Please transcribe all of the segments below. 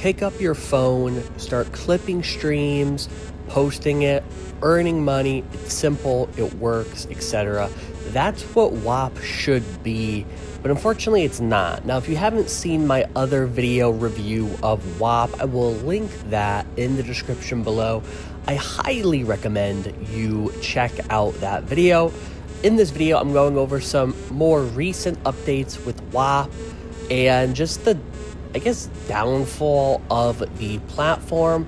pick up your phone, start clipping streams, posting it, earning money. It's simple, it works, etc. That's what Whop should be, but unfortunately it's not. Now, if you haven't seen my other video review of Whop, I will link that in the description below. I highly recommend you check out that video. In this video, I'm going over some more recent updates with Whop and just the, downfall of the platform.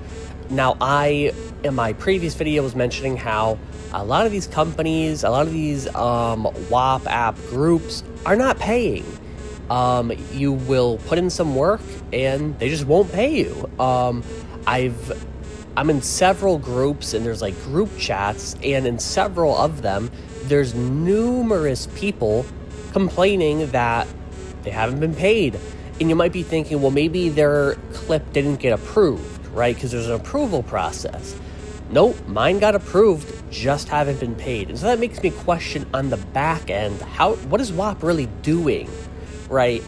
Now, in my previous video, was mentioning how a lot of these companies, a lot of these Whop app groups are not paying. You will put in some work and they just won't pay you. I'm in several groups and there's like group chats, and in several of them, there's numerous people complaining that they haven't been paid. And you might be thinking, well, maybe their clip didn't get approved, right? Because there's an approval process. Nope, mine got approved, just haven't been paid. And so that makes me question on the back end, what is Whop really doing, right?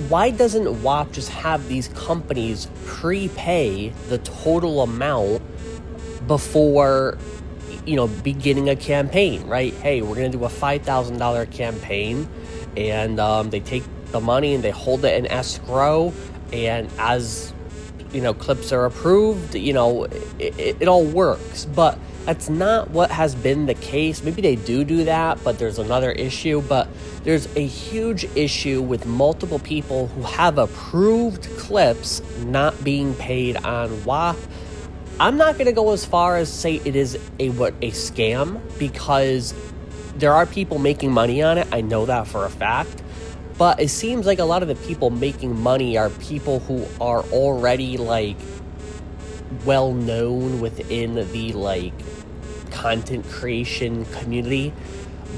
Why doesn't Whop just have these companies prepay the total amount before, beginning a campaign, right? Hey, we're going to do a $5,000 campaign, and they take the money and they hold it in escrow, and as clips are approved, it all works. But that's not what has been the case. Maybe they do that, but there's another issue. But there's a huge issue with multiple people who have approved clips not being paid on Whop. I'm not going to go as far as say it is a scam, because there are people making money on it. I know that for a fact. But it seems like a lot of the people making money are people who are already well known within the content creation community.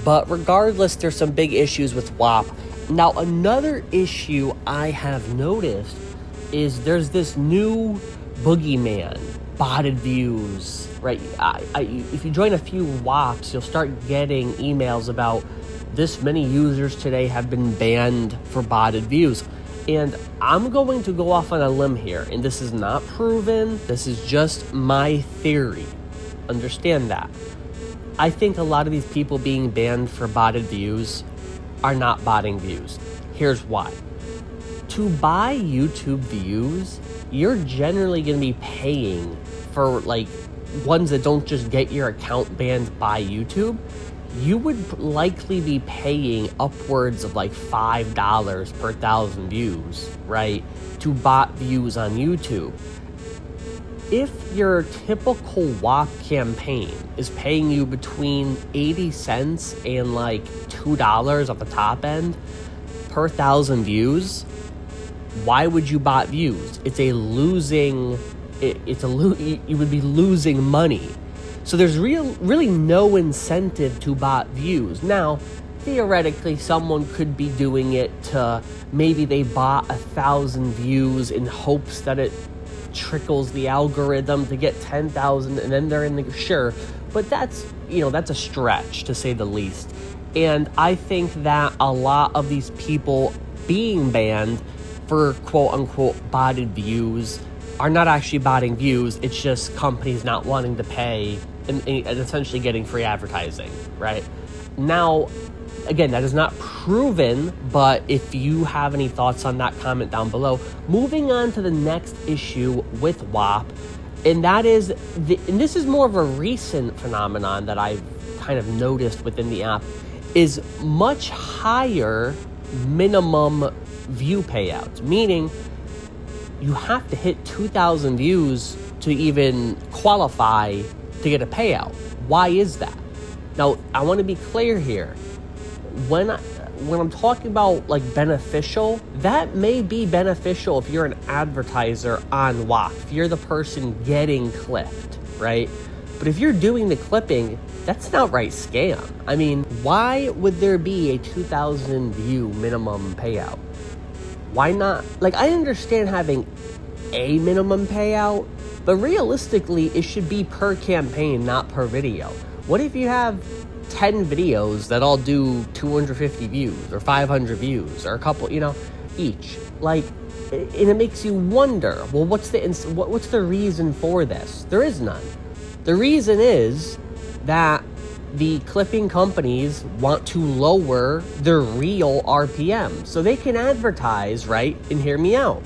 But regardless, there's some big issues with Whop. Now, another issue I have noticed is there's this new boogeyman, botted views, right? If you join a few Whops, you'll start getting emails about this many users today have been banned for botted views. And I'm going to go off on a limb here, and this is not proven. This is just my theory. Understand that. I think a lot of these people being banned for botted views are not botting views. Here's why. To buy YouTube views, you're generally going to be paying for ones that don't just get your account banned by YouTube. You would likely be paying upwards of $5 per 1,000 views, right, to bot views on YouTube. If your typical Whop campaign is paying you between 80 cents and $2 at the top end per 1,000 views, why would you bot views? You would be losing money. So there's really no incentive to bot views. Now, theoretically, someone could be doing it to, maybe they bought 1,000 views in hopes that it trickles the algorithm to get 10,000, and then they're in the, sure. But that's a stretch, to say the least. And I think that a lot of these people being banned for quote unquote botted views are not actually botting views. It's just companies not wanting to pay and essentially getting free advertising, right? Now, again, that is not proven, but if you have any thoughts on that, comment down below. Moving on to the next issue with Whop, and that is, and this is more of a recent phenomenon that I've kind of noticed within the app, is much higher minimum view payouts, meaning you have to hit 2,000 views to even qualify to get a payout. Why is that? Now, I want to be clear here. When I'm talking about beneficial, that may be beneficial if you're an advertiser on Whop, if you're the person getting clipped, right? But if you're doing the clipping, that's an outright scam. I mean, why would there be a 2,000 view minimum payout? Why not? I understand having a minimum payout, but realistically, it should be per campaign, not per video. What if you have 10 videos that all do 250 views or 500 views or a couple, each? And it makes you wonder, well, what's the reason for this? There is none. The reason is that the clipping companies want to lower their real RPM so they can advertise, right? And hear me out.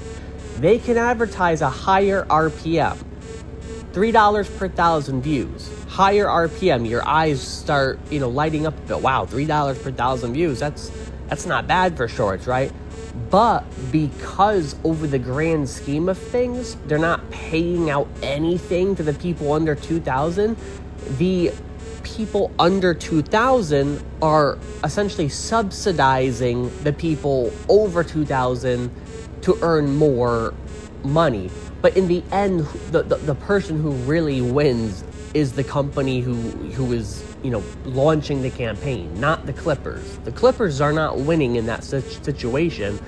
They can advertise a higher RPM, $3 per thousand views, higher RPM. Your eyes start, lighting up a bit. Wow, $3 per thousand views. That's not bad for shorts, right? But because over the grand scheme of things, they're not paying out anything to the people under 2,000, the people under 2,000 are essentially subsidizing the people over 2,000 to earn more money. But in the end, the person who really wins is the company who is launching the campaign, not the Clippers. The Clippers are not winning in that situation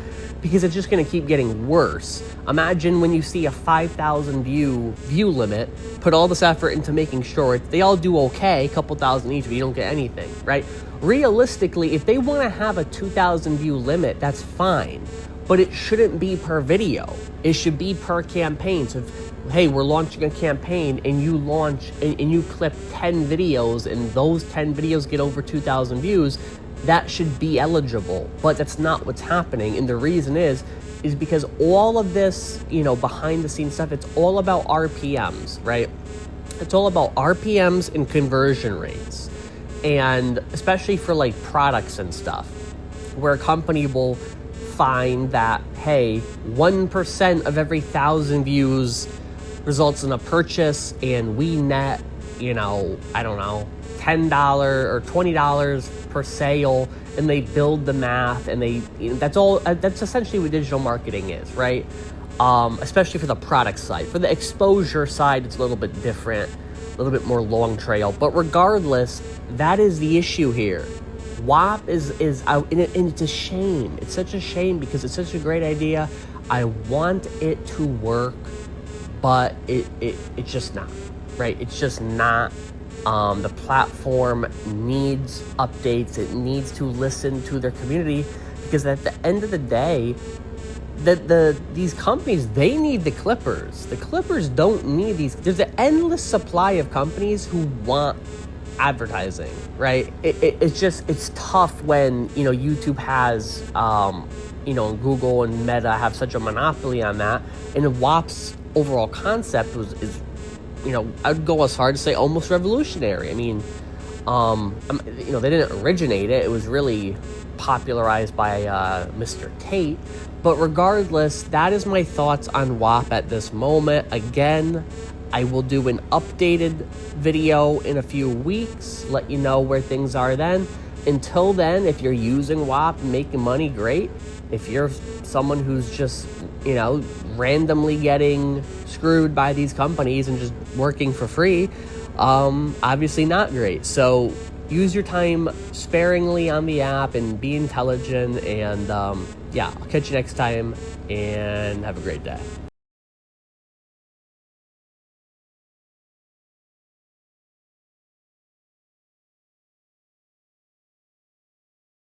because it's just going to keep getting worse. Imagine when you see a 5,000 view limit, put all this effort into making sure they all do okay, a couple thousand each, but you don't get anything, right? Realistically, if they want to have a 2,000 view limit, that's fine, but it shouldn't be per video. It should be per campaign. So hey, we're launching a campaign and you launch and you clip 10 videos and those 10 videos get over 2,000 views, that should be eligible. But that's not what's happening. And the reason is because all of this, behind the scenes stuff, it's all about RPMs, right? It's all about RPMs and conversion rates. And especially for like products and stuff, where a company will find that, hey, 1% of every 1,000 views results in a purchase and we net, I don't know, $10 or $20 per sale, and they build the math and that's essentially what digital marketing is, right? Especially for the product side. For the exposure side, it's a little bit different, a little bit more long trail, but regardless, that is the issue here. Whop is out, and it's a shame. It's such a shame because it's such a great idea. I want it to work, but it's just not, right? It's just not. The platform needs updates. It needs to listen to their community because at the end of the day, these companies, they need the Clippers. The Clippers don't need these. There's an endless supply of companies who want advertising, right? It's tough when YouTube has Google and Meta have such a monopoly on that, and Whop's overall concept is I'd go as far to say almost revolutionary. I mean, they didn't originate it. It was really popularized by Mr. Tate. But regardless, that is my thoughts on Whop at this moment. Again, I will do an updated video in a few weeks, let you know where things are then. Until then, if you're using Whop and making money, great. If you're someone who's just, randomly getting screwed by these companies and just working for free, obviously not great. So use your time sparingly on the app and be intelligent. And I'll catch you next time and have a great day.